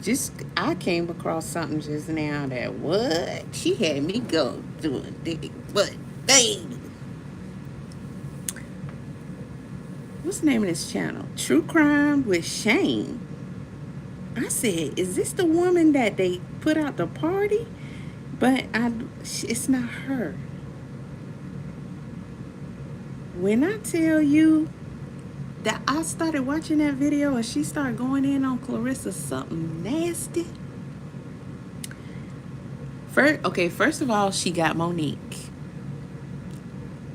Just I came across something just now that what she had me go doing. But baby, what's the name of this channel? True Crime with Shane. I said, is this the woman that they put out the party? But it's not her. When I tell you that I started watching that video and she started going in on Clarissa something nasty. First of all, she got Monique.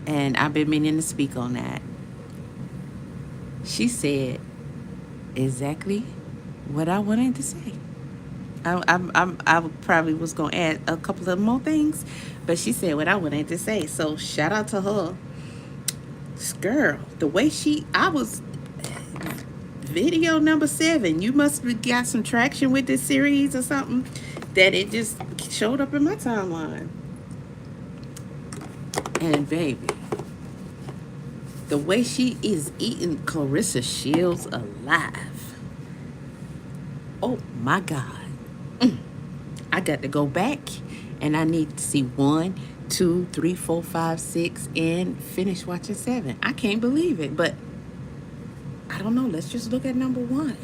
And I've been meaning to speak on that. She said exactly what I wanted to say. I probably was going to add a couple of more things, but she said what I wanted to say. So shout out to her. This girl, the way I was video number 7. You must have got some traction with this series or something that it just showed up in my timeline. And baby, the way she is eating Clarissa Sheilds alive. Oh my God. I got to go back and I need to see 1, 2, 3, 4, 5, 6 and finish watching 7. I can't believe it, but I don't know. Let's just look at number 1.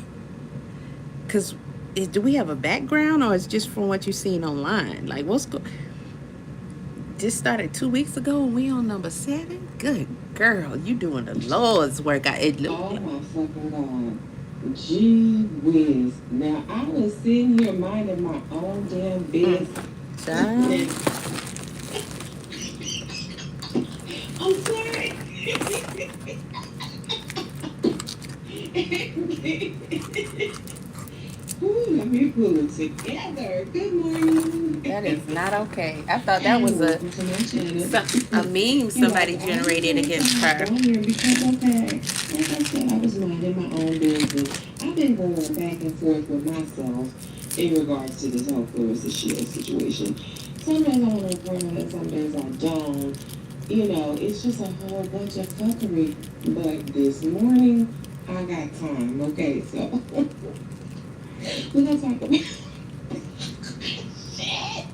Because do we have a background or it's just from what you've seen online? Like this started 2 weeks ago and we on number 7? Good girl, you doing the Lord's work. Oh my fucking God. Gee whiz. Now, I was sitting here minding my own damn business. I'm sorry. Ooh, let me pull it together. Good morning. That is not okay. I thought that was a meme somebody generated against her. Because of that, like I said, I was minding my own business. I've been going back and forth with myself in regards to this whole Clarissa Shields situation. Some days I want to affirm it, some days I don't. You know, it's just a whole bunch of fuckery. But this morning, I got time. Okay, so we're gonna talk about shit.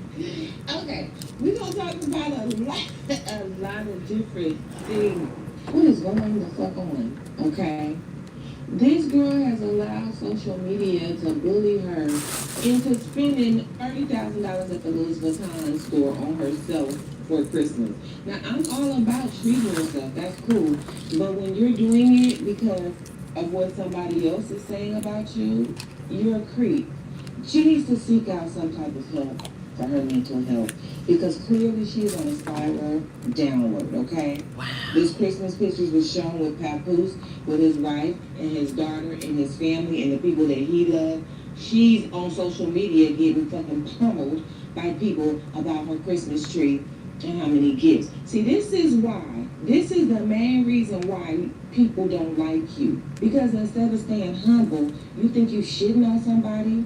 Okay, we're gonna talk about a lot of different things. What is going the fuck on? Okay, this girl has allowed social media to bully her into spending $30,000 at the Louis Vuitton store on herself for Christmas. Now, I'm all about treating yourself. That's cool, but when you're doing it because of what somebody else is saying about you, you're a creep. She needs to seek out some type of help for her mental health because clearly she's on a spiral downward, okay? Wow. This Christmas pictures was shown with Papoose, with his wife and his daughter and his family and the people that he loved. She's on social media getting fucking pummeled by people about her Christmas tree and how many gifts. See, this is the main reason why people don't like you. Because instead of staying humble, you think you shitting on somebody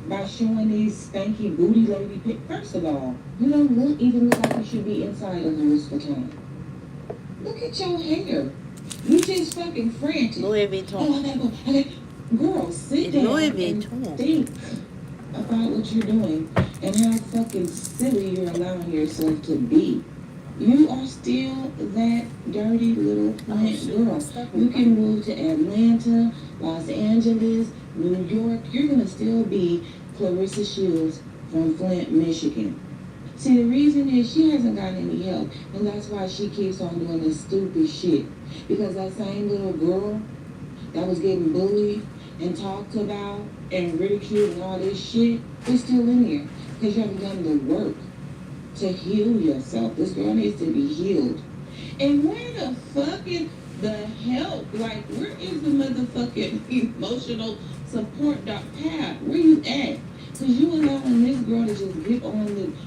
by showing these stanky booty lady pics. First of all, you don't even look like you should be inside of Louis Vuitton. Look at your hair. You just fucking frantic. Louis Vuitton. Oh, girl, sit down and think about what you're doing and how fucking silly you're allowing yourself to be. You are still that dirty little plant girl. You can move to Atlanta, Los Angeles, New York. You're going to still be Clarissa Shields from Flint, Michigan. See, the reason is she hasn't gotten any help, and that's why she keeps on doing this stupid shit. Because that same little girl that was getting bullied and talked about and ridiculed and all this shit is still in here because you haven't done the work to heal yourself. This girl needs to be healed. And where the fucking the help? Like, where is the motherfucking emotional support Pat? Where you at? Because you allowing this girl to just get on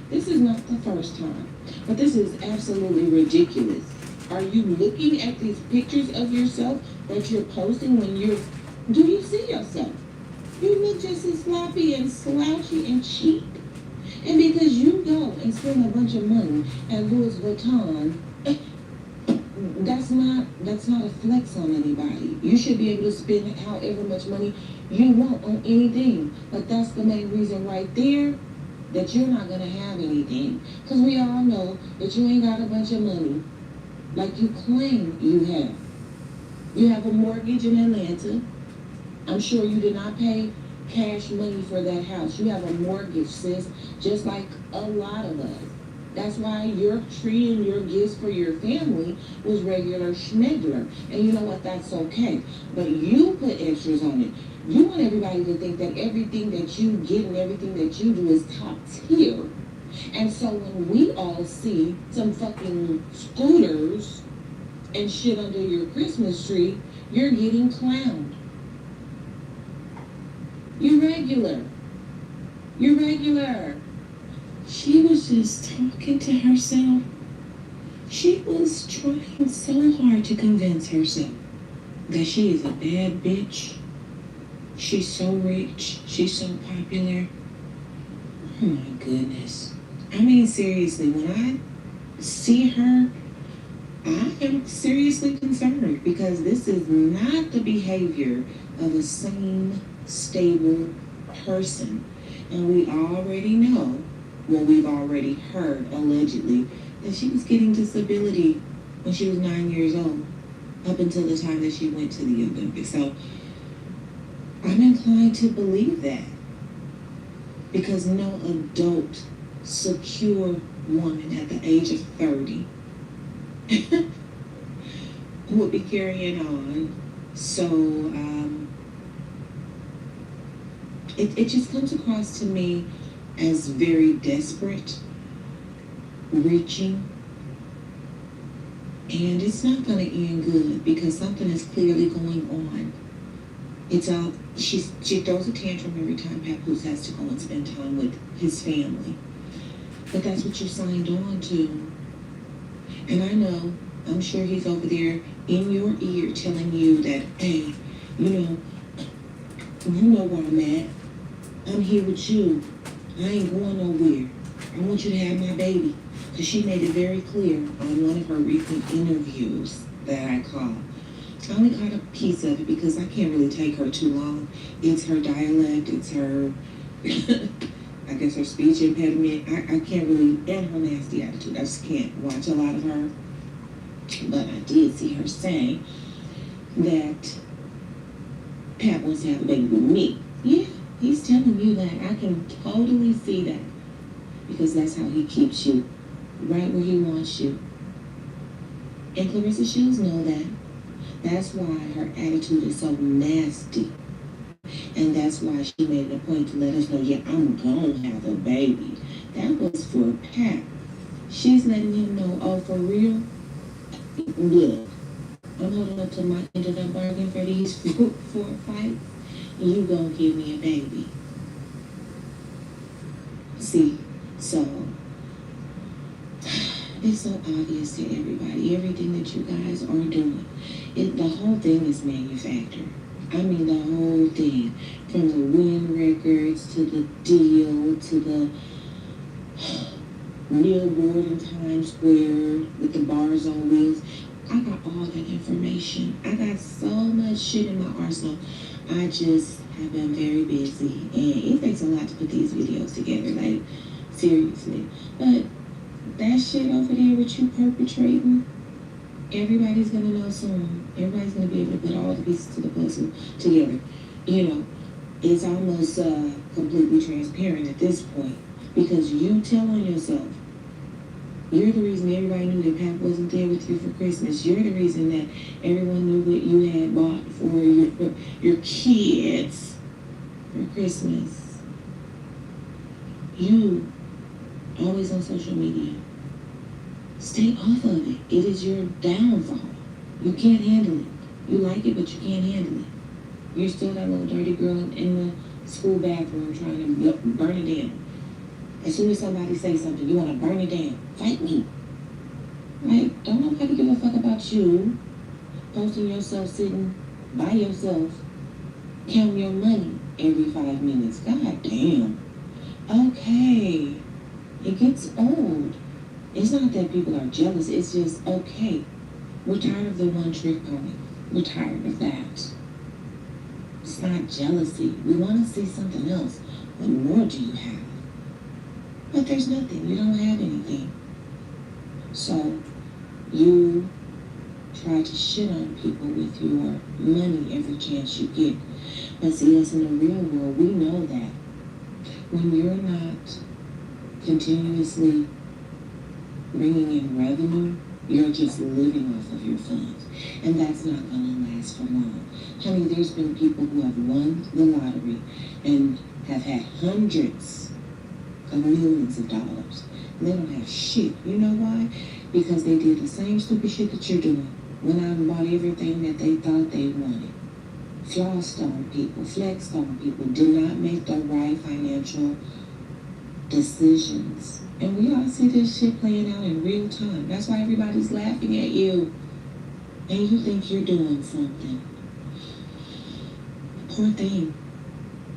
this is not the first time, but this is absolutely ridiculous. Are you looking at these pictures of yourself that you're posting when do you see yourself? You look just as sloppy and slouchy and cheap. And because you go and spend a bunch of money at Louis Vuitton, that's not a flex on anybody. You should be able to spend however much money you want on anything. But that's the main reason right there that you're not gonna have anything. Because we all know that you ain't got a bunch of money like you claim you have. You have a mortgage in Atlanta. I'm sure you did not pay cash money for that house. You have a mortgage, sis, just like a lot of us. That's why your tree and your gifts for your family was regular schmegler. And you know what? That's okay. But you put extras on it. You want everybody to think that everything that you get and everything that you do is top tier. And so when we all see some fucking scooters and shit under your Christmas tree, you're getting clowned. You're regular. You're regular. She was just talking to herself. She was trying so hard to convince herself that she is a bad bitch. She's so rich. She's so popular. Oh my goodness. I mean, seriously, when I see her, I am seriously concerned because this is not the behavior of a sane, stable person. And we already know, well, we've already heard, allegedly, that she was getting disability when she was 9 years old, up until the time that she went to the Olympics. So I'm inclined to believe that because no adult, secure woman at the age of 30 would be carrying on. So it just comes across to me as very desperate, reaching, and it's not going to end good because something is clearly going on. It's all she throws a tantrum every time Papoose has to go and spend time with his family, but that's what you signed on to. And I know, I'm sure he's over there in your ear telling you that, hey, you know where I'm at. I'm here with you. I ain't going nowhere. I want you to have my baby. Because she made it very clear on one of her recent interviews that I caught. I only caught a piece of it because I can't really take her too long. It's her dialect, it's her, I guess her speech impediment. I can't really, and her nasty attitude. I just can't watch a lot of her. But I did see her say that Pat wants to have a baby with me. Yeah. He's telling you that. I can totally see that. Because that's how he keeps you right where he wants you. And Clarissa Sheilds know that. That's why her attitude is so nasty. And that's why she made it a point to let us know, yeah, I'm going to have a baby. That was for Pat. She's letting him know, oh, for real? Look, I'm holding up to my end of the bargain for these 4 fights. You gonna give me a baby. See, so it's so obvious to everybody. Everything that you guys are doing, the whole thing is manufactured. I mean, the whole thing, from the win records to the deal to the billboard in Times Square with the bars on wheels. I got all that information. I got so much shit in my arsenal. I just have been very busy, and it takes a lot to put these videos together, like, seriously. But that shit over there with you perpetrating, everybody's gonna know soon. Everybody's gonna be able to put all the pieces to the puzzle together. You know, it's almost completely transparent at this point, because you tell on yourself. You're the reason everybody knew that Pat wasn't there with you for Christmas. You're the reason that everyone knew what you had bought for your kids for Christmas. You, always on social media. Stay off of it. It is your downfall. You can't handle it. You like it, but you can't handle it. You're still that little dirty girl in the school bathroom trying to burn it down. As soon as somebody says something, you want to burn it down. Fight me. Like, don't nobody give a fuck about you posting yourself sitting by yourself, counting your money every 5 minutes. God damn. Okay. It gets old. It's not that people are jealous. It's just, okay, We're tired of the one trick pony. We're tired of that. It's not jealousy. We want to see something else. What more do you have? But there's nothing. You don't have anything. So you try to shit on people with your money every chance you get. But see, us in the real world, we know that when you're not continuously bringing in revenue, you're just living off of your funds. And that's not going to last for long. Honey, there's been people who have won the lottery and have had hundreds of millions of dollars. And they don't have shit. You know why? Because they did the same stupid shit that you're doing. Went out and bought everything that they thought they wanted. Flossed on people, flexed on people, did not make the right financial decisions. And we all see this shit playing out in real time. That's why everybody's laughing at you. And you think you're doing something. Poor thing.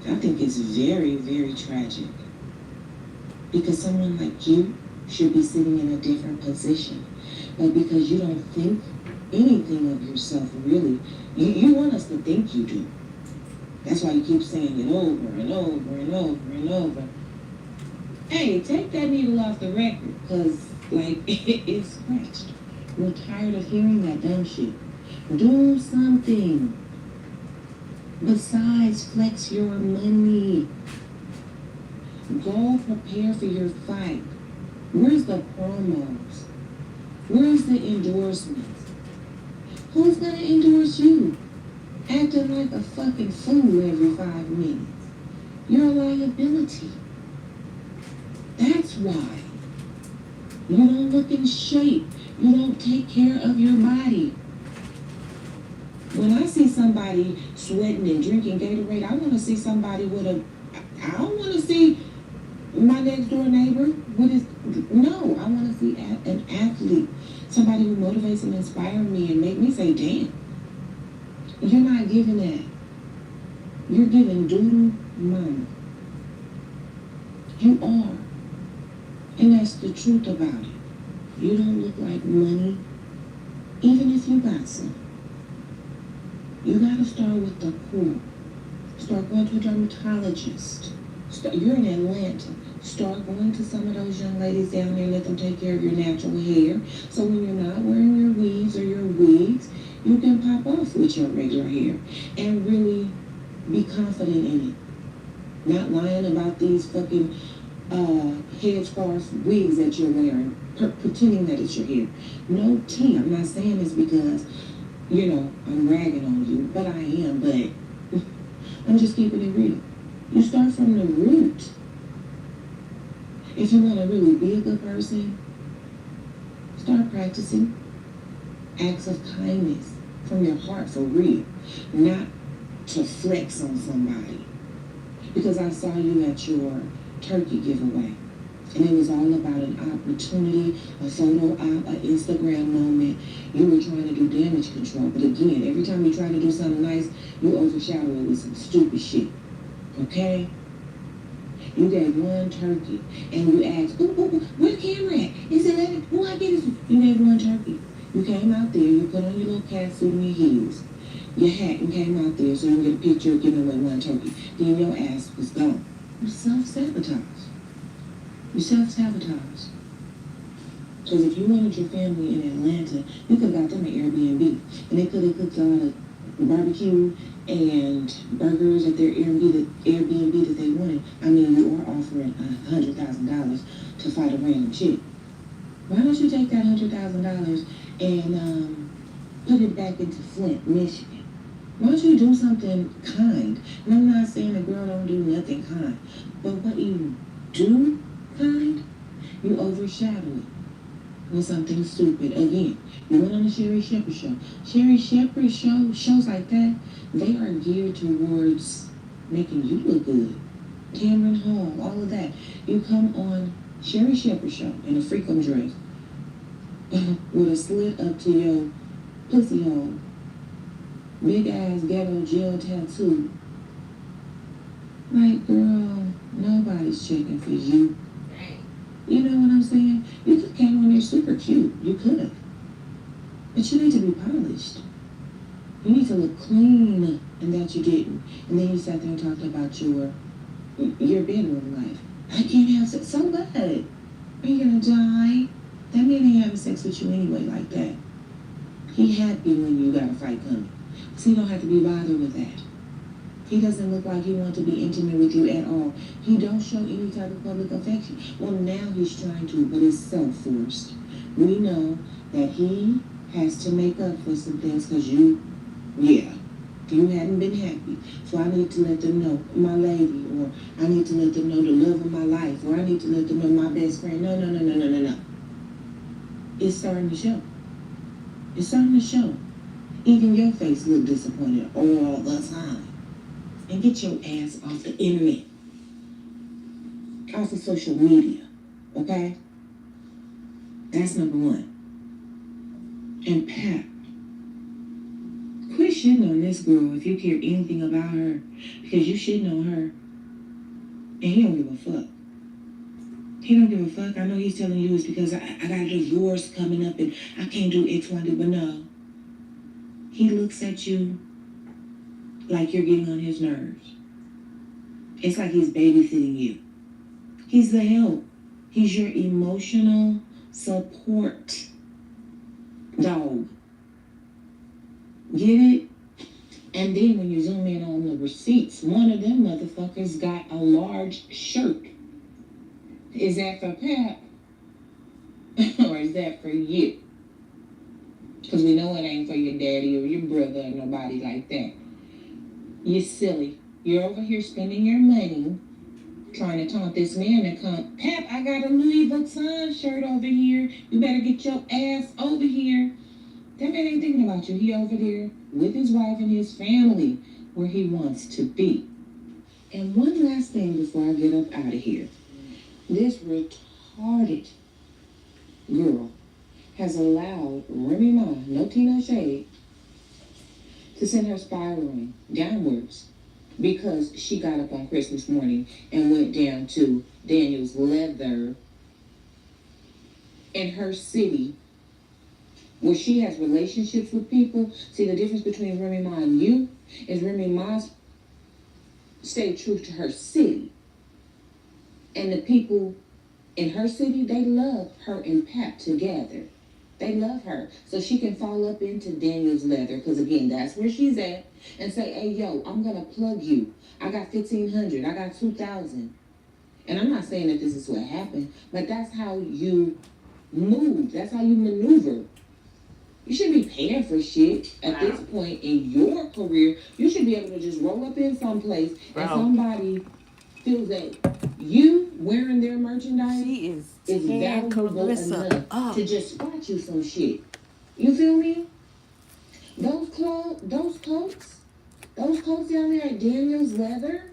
I think it's very, very tragic. Because someone like you should be sitting in a different position. But because you don't think anything of yourself, really, you want us to think you do. That's why you keep saying it over and over and over and over. Hey, take that needle off the record, because, like, it's scratched. We're tired of hearing that dumb shit. Do something besides flex your money. Go prepare for your fight. Where's the promos? Where's the endorsements? Who's gonna endorse you? Acting like a fucking fool every 5 minutes. You're a liability. That's why. You don't look in shape. You don't take care of your body. When I see somebody sweating and drinking Gatorade, I want to see somebody with a... I don't want to see my next door neighbor with his... No, I want to see an athlete. Somebody who motivates and inspires me and make me say, damn. You're not giving that. You're giving doodle mama. You are. And that's the truth about it. You don't look like money, even if you got some. You gotta start with the core. Start going to a dermatologist. You're in Atlanta. Start going to some of those young ladies down there, let them take care of your natural hair. So when you're not wearing your weaves or your wigs, you can pop off with your regular hair and really be confident in it. Not lying about these fucking headscarf wigs that you're wearing, pretending that it's your hair. No tea. I'm not saying this because, I'm ragging on you, but I am, but I'm just keeping it real. You start from the root. If you want to really be a good person, start practicing acts of kindness from your heart for real, not to flex on somebody. Because I saw you at your turkey giveaway, and it was all about an opportunity, a photo op, an Instagram moment. You were trying to do damage control, but again, every time you try to do something nice, you overshadow it with some stupid shit. Okay? You gave one turkey, and you asked, ooh, where the camera at? Is it at it? Who I get it? You gave one turkey. You came out there, you put on your little cat suit and your heels, your hat, and came out there so you can get a picture of giving away one turkey. Then your ass was gone. You self-sabotage. You self-sabotage. Because if you wanted your family in Atlanta, you could have got them an Airbnb. And they could have cooked a lot of barbecue and burgers at their Airbnb that they wanted. I mean, you are offering $100,000 to fight a random chick. Why don't you take that $100,000 and put it back into Flint, Michigan? Why don't you do something kind? And I'm not saying a girl don't do nothing kind, but what you do kind, you overshadow it with something stupid. Again, you went on the Sherry Shepherd show. Sherry Shepherd shows like that, they are geared towards making you look good. Cameron Hall, all of that. You come on Sherry Shepherd show in a freakum dress with a slit up to your pussy hole, big ass ghetto gel tattoo. Like, girl, nobody's checking for you. You know what I'm saying? You could have came on there super cute. You could have. But you need to be polished. You need to look clean, and that you didn't. And then you sat there and talked about your bedroom life. I can't have sex. So what? Are you gonna die? That man ain't having sex with you anyway like that. He happy when you got a fight coming. So you don't have to be bothered with that. He doesn't look like he wants to be intimate with you at all. He don't show any type of public affection. Well, now he's trying to, but it's self-forced. We know that he has to make up for some things because you hadn't been happy. So I need to let them know, my lady, or I need to let them know the love of my life, or I need to let them know my best friend. No. It's starting to show. It's starting to show. Even your face look disappointed all the time. And get your ass off the internet. Off of social media. Okay? That's number one. And Pat, quit shitting on this girl if you care anything about her. Because you shitting on her. And he don't give a fuck. He don't give a fuck. I know he's telling you it's because I got a divorce coming up and I can't do X, Y, but no. He looks at you like you're getting on his nerves. It's like he's babysitting you. He's the help. He's your emotional support dog. Get it? And then when you zoom in on the receipts, one of them motherfuckers got a large shirt. Is that for Pat? Or is that for you? Because we know it ain't for your daddy or your brother or nobody like that. You're silly. You're over here spending your money trying to taunt this man and come, Pap, I got a Louis Vuitton shirt over here. You better get your ass over here. That man ain't thinking about you. He over there with his wife and his family where he wants to be. And one last thing before I get up out of here. This retarded girl has allowed Remy Ma, no tea, no shade, to send her spiraling downwards because she got up on Christmas morning and went down to Daniel's Leather in her city where she has relationships with people. See, the difference between Remy Ma and you is Remy Ma stayed true to her city. And the people in her city, they love her and Pat together. They love her. So she can fall up into Daniel's Leather, because again, that's where she's at, and say, hey, yo, I'm going to plug you. I got 1,500. I got 2,000. And I'm not saying that this is what happened, but that's how you move. That's how you maneuver. You shouldn't be paying for shit at this point in your career. You should be able to just roll up in someplace and somebody feels that you wearing their merchandise is valuable enough to just spot you some shit. You feel me? Those coats down there at Daniel's Leather,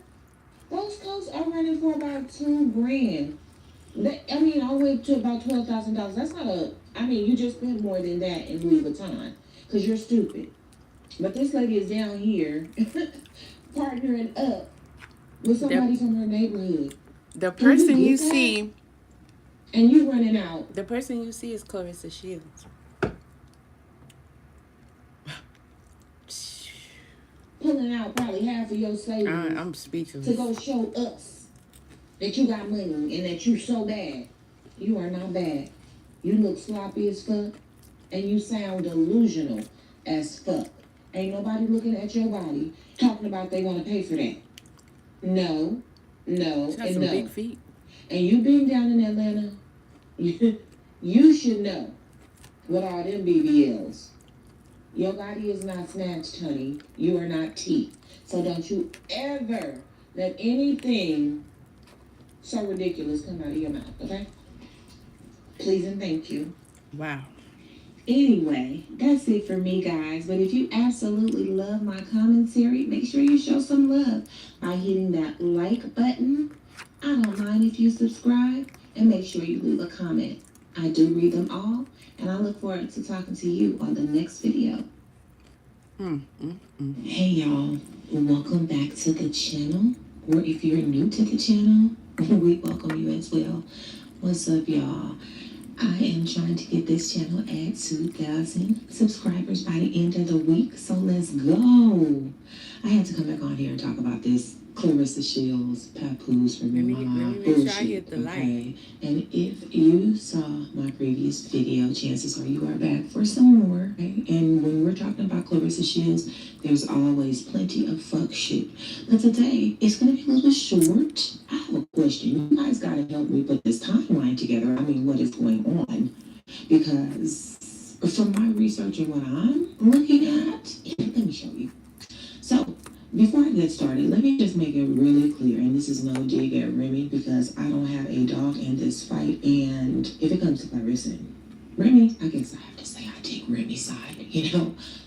those coats are running for about $2,000. All the way to about $12,000. That's not you just spent more than that in Louis Vuitton because you're stupid. But this lady is down here partnering up with somebody from her neighborhood. The person you see, and you running out. The person you see is Clarissa Sheilds. Pulling out probably half of your savings. I'm speechless. To go show us that you got money and that you so bad. You are not bad. You look sloppy as fuck, and you sound delusional as fuck. Ain't nobody looking at your body talking about they want to pay for that. No, and no. Big feet. And you being down in Atlanta, you should know what all them BBLs. Your body is not snatched, honey. You are not tea. So don't you ever let anything so ridiculous come out of your mouth, okay? Please and thank you. Wow. Anyway, that's it for me, guys. But if you absolutely love my commentary, make sure you show some love by hitting that like button. I don't mind if you subscribe, and make sure you leave a comment. I do read them all, and I look forward to talking to you on the next video. Hey, y'all. Welcome back to the channel. Or if you're new to the channel, we welcome you as well. What's up, y'all? I am trying to get this channel at 2,000 subscribers by the end of the week, so let's go. I had to come back on here and talk about this Clarissa Sheilds, Papoose, Let me make sure I hit the okay? And if you saw my previous video, chances are you are back for some more. Okay? And when we're talking about Clarissa Sheilds, there's always plenty of fuck shit. But today, it's going to be a little short. I have a question. You guys got to help me put this timeline together. I mean, what is going on? Because from my research and what I'm looking at, let me show you. So, before I get started, let me just make it really clear, and this is no dig at Remy because I don't have a dog in this fight, and if it comes to Clarissa and Remy, I guess I have to say I take Remy's side,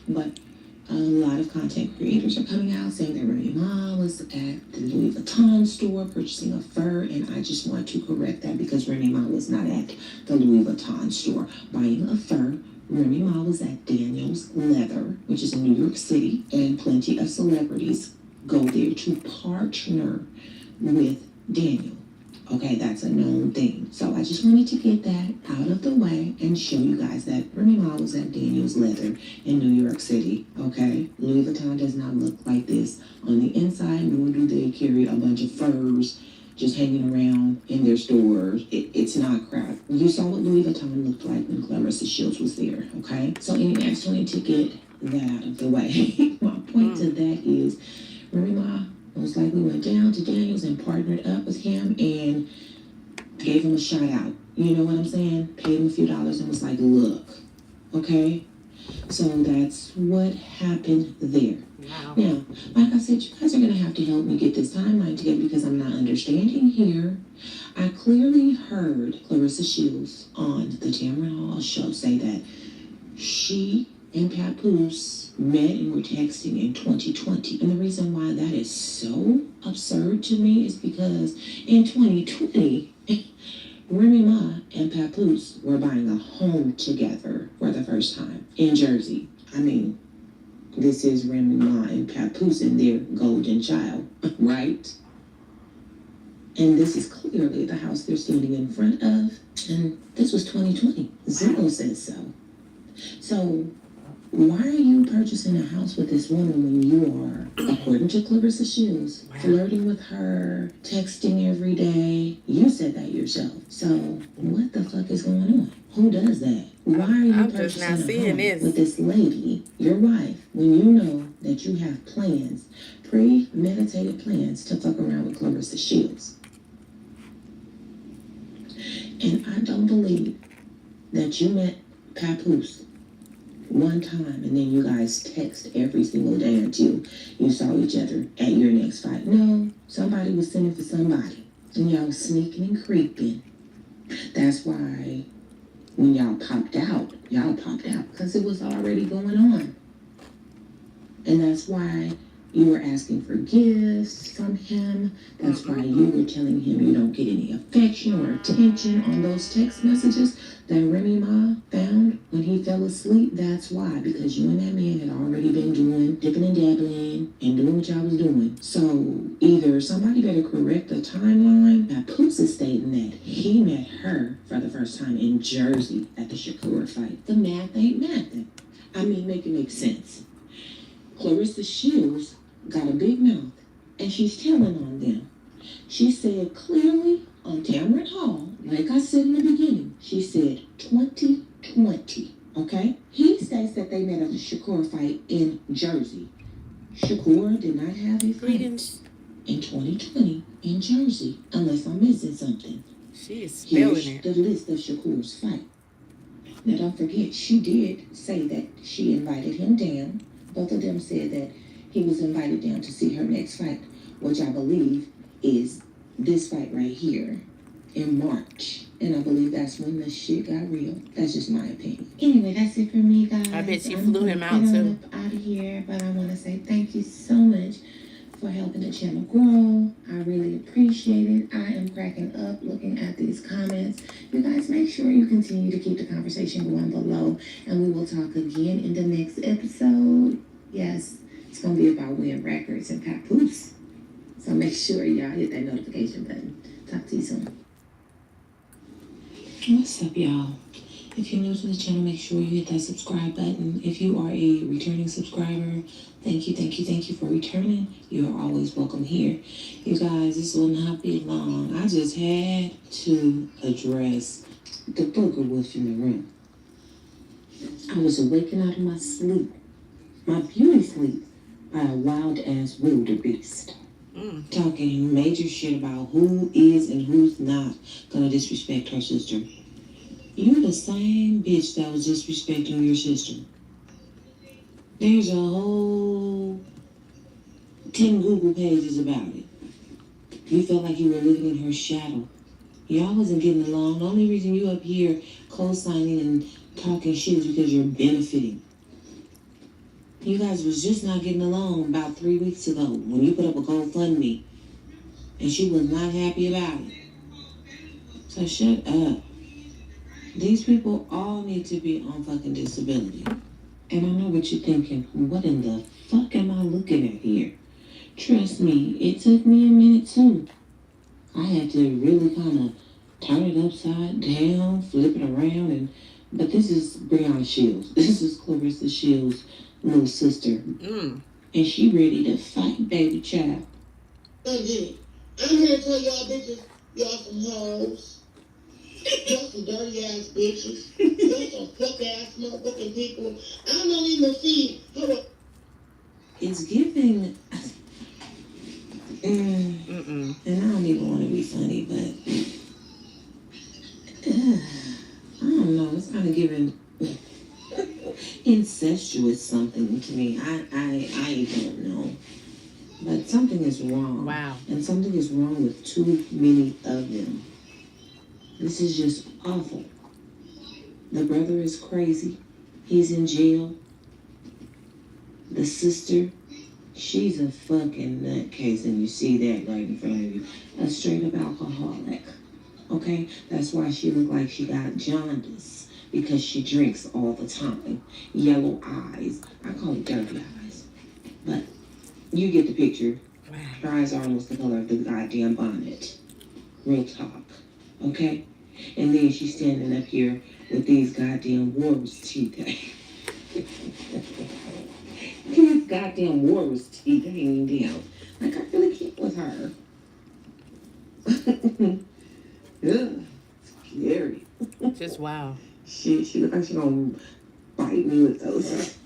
but a lot of content creators are coming out saying that Remy Ma was at the Louis Vuitton store purchasing a fur, and I just want to correct that because Remy Ma was not at the Louis Vuitton store buying a fur. Remy Ma was at Daniel's Leather, which is in New York City, and plenty of celebrities go there to partner with Daniel. Okay, that's a known thing. So I just wanted to get that out of the way and show you guys that Remy Ma was at Daniel's Leather in New York City. Okay, Louis Vuitton does not look like this on the inside, nor do they carry a bunch of furs just hanging around in their stores. It's not crap. You saw what Louis Vuitton looked like when Clarissa Sheilds was there, okay? So anyway, I just wanted to get that out of the way. My point to that is, Remy Ma most likely went down to Daniels and partnered up with him and gave him a shout out. You know what I'm saying? Paid him a few dollars and was like, look, okay? So that's what happened there. Wow. Now, like I said, you guys are going to have to help me get this timeline together because I'm not understanding here. I clearly heard Clarissa Sheilds on the Tamron Hall show say that she and Papoose met and were texting in 2020. And the reason why that is so absurd to me is because in 2020, Remy Ma and Papoose were buying a home together for the first time in Jersey. I mean, this is Remy Ma and Papoose and their golden child, right? And this is clearly the house they're standing in front of. And this was 2020. Zillow says so. So why are you purchasing a house with this woman when you are, according to Clarissa Sheilds, flirting with her, texting every day? You said that yourself. So what the fuck is going on? Who does that? Why are you purchasing a home with this lady, your wife, when you know that you have plans, premeditated plans to fuck around with Clarissa Sheilds? And I don't believe that you met Papoose one time and then you guys text every single day until you saw each other at your next fight. No, somebody was sending for somebody and y'all was sneaking and creeping. That's why when y'all popped out because it was already going on. And that's why you were asking for gifts from him. That's why you were telling him you don't get any affection or attention on those text messages that Remy Ma found when he fell asleep. That's why, because you and that man had already been doing dipping and dabbling and doing what y'all was doing. So either somebody better correct the timeline. Papoose is stating that he met her for the first time in Jersey at the Shakur fight. The math ain't mathing. I mean, make it make sense. Clarissa Sheilds got a big mouth, and she's telling on them. She said clearly on Tamron Hall, like I said in the beginning, she said 2020, okay? He states that they met at the Shakur fight in Jersey. Shakur did not have a fight in 2020 in Jersey, unless I'm missing something. She is spelling Here's the list of Shakur's fight. Now don't forget, she did say that she invited him down. Both of them said that he was invited down to see her next fight, which I believe is this fight right here in March. And I believe that's when the shit got real. That's just my opinion. Anyway, that's it for me, guys. I bet she flew him out too. Out of here, but I want to say thank you so much for helping the channel grow. I really appreciate it. I am cracking up looking at these comments. You guys make sure you continue to keep the conversation going below, and we will talk again in the next episode. Yes, it's going to be about winning records and Papoose. So make sure y'all hit that notification button. Talk to you soon. What's up, y'all? If you're new to the channel, make sure you hit that subscribe button. If you are a returning subscriber, thank you for returning. You are always welcome here. You guys, this will not be long. I just had to address the booger wolf in the room. I was awakened out of my sleep, my beauty sleep, by a wild-ass wildebeest. Talking major shit about who is and who's not gonna disrespect her sister. You're the same bitch that was disrespecting your sister. There's a whole 10 Google pages about it. You felt like you were living in her shadow. Y'all wasn't getting along. The only reason you up here co-signing and talking shit is because you're benefiting. You guys was just not getting along about 3 weeks ago when you put up a GoFundMe and she was not happy about it. So shut up. These people all need to be on fucking disability. And I know what you're thinking. What in the fuck am I looking at here? Trust me, it took me a minute too. I had to really kind of turn it upside down, flip it around, but this is Brianna Sheilds. This is Clarissa Sheilds' little sister. And she ready to fight, baby child. Hey, Jimmy, I'm here to tell y'all bitches, y'all some hoes. Y'all some dirty ass bitches. Y'all some fuck ass motherfucking people. I don't even see how. It's giving. And I don't even want to be funny, but I don't know. It's kind of giving incestuous something to me. I don't know. But something is wrong. Wow. And something is wrong with too many of them. This is just awful. The brother is crazy. He's in jail. The sister, she's a fucking nutcase, and you see that right in front of you. A straight up alcoholic. Okay? That's why she looked like she got jaundice. Because she drinks all the time. Yellow eyes. I call it dirty eyes. But you get the picture. Her eyes are almost the color of the goddamn bonnet. Real talk. Okay? And then she's standing up here with these goddamn walrus teeth. These goddamn walrus teeth hanging down. Like, I really can't with her. Ugh. Scary. Just wow. She look like she gonna bite me with those.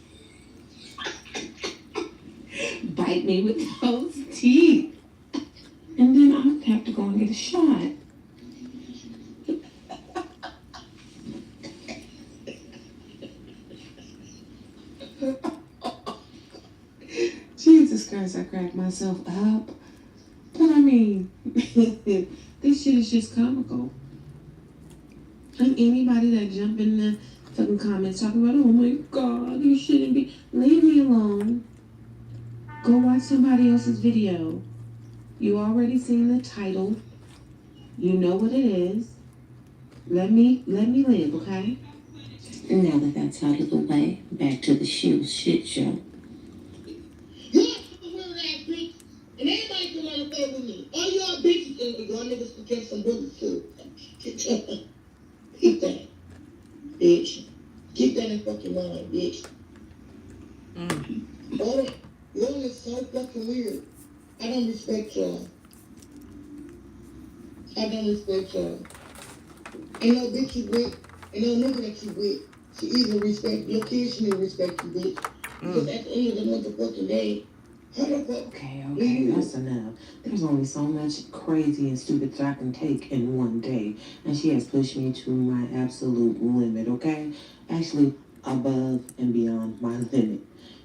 Bite me with those teeth. And then I would have to go and get a shot. Jesus Christ, I cracked myself up. But I mean, this shit is just comical. And anybody that jump in the fucking comments talking about, oh my God, you shouldn't be, leave me alone. Go watch somebody else's video. You already seen the title. You know what it is. Let me live, okay? Now that that's out of the way, back to the Sheilds shit show. Y'all some weird ass bitches. And everybody come on the phone with me. All y'all bitches and y'all niggas can catch some bullies too. Keep that. Bitch. Keep that in fucking mind, bitch. Oh, y'all is so fucking weird. I don't respect y'all. I don't respect y'all. Ain't no bitch you with, and no nigga that you with. She either respect your kids, she need to respect you, bitch. Because at the end of the motherfucking day, how the fuck? Okay, that's enough. There's only so much crazy and stupid that I can take in one day. And she has pushed me to my absolute limit, okay? Actually, above and beyond my limit.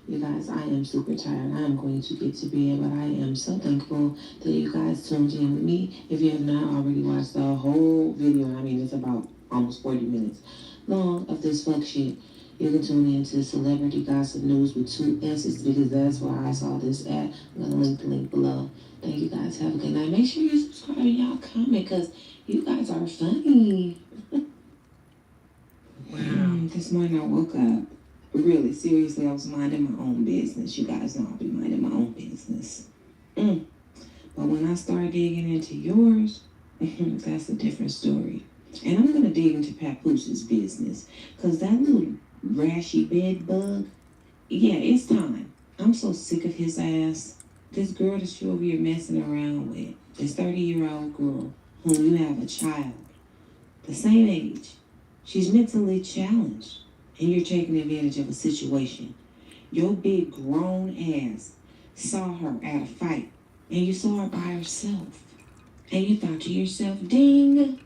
You guys, I am super tired. I am going to get to bed, but I am so thankful that you guys tuned in with me. If you have not already watched the whole video, I mean, it's about almost 40 minutes long of this fuck shit, you can tune in to Celebrity Gossip News with 2 S's because that's where I saw this at. I'm going to link the link below. Thank you guys. Have a good night. Make sure you subscribe and y'all comment because you guys are funny. Wow. This morning I woke up. Really, seriously, I was minding my own business. You guys know I'll be minding my own business. But when I start digging into yours, that's a different story. And I'm gonna dig into Papoose' business, cause that little rashy bed bug, yeah, it's time. I'm so sick of his ass. This girl that you over here messing around with, this 30-year-old girl whom you have a child, the same age, she's mentally challenged, and you're taking advantage of a situation. Your big grown ass saw her at a fight, and you saw her by herself, and you thought to yourself, ding,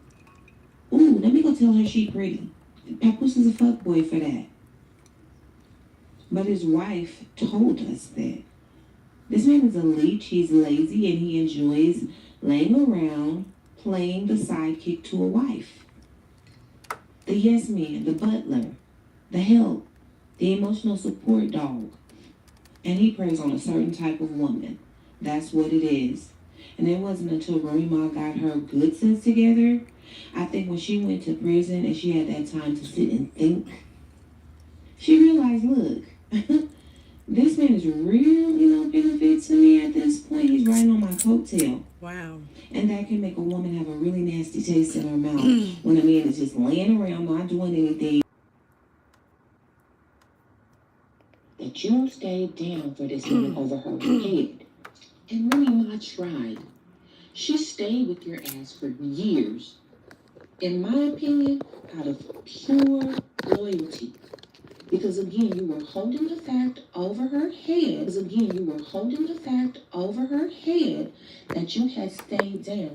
ooh, let me go tell her she pretty. Papoose is a fuckboy for that. But his wife told us that this man is a leech, he's lazy, and he enjoys laying around playing the sidekick to a wife. The yes man, the butler, the help, the emotional support dog. And he preys on a certain type of woman. That's what it is. And it wasn't until Remy Ma got her good sense together, I think when she went to prison and she had that time to sit and think, she realized, look, this man is really no benefit to me at this point. He's riding on my coattail. Wow. And that can make a woman have a really nasty taste in her mouth when a man is just laying around not doing anything. That you stayed down for this woman over her head. And Remy Ma tried. She stayed with your ass for years. In my opinion, out of pure loyalty. Because again, you were holding the fact over her head. That you had stayed down.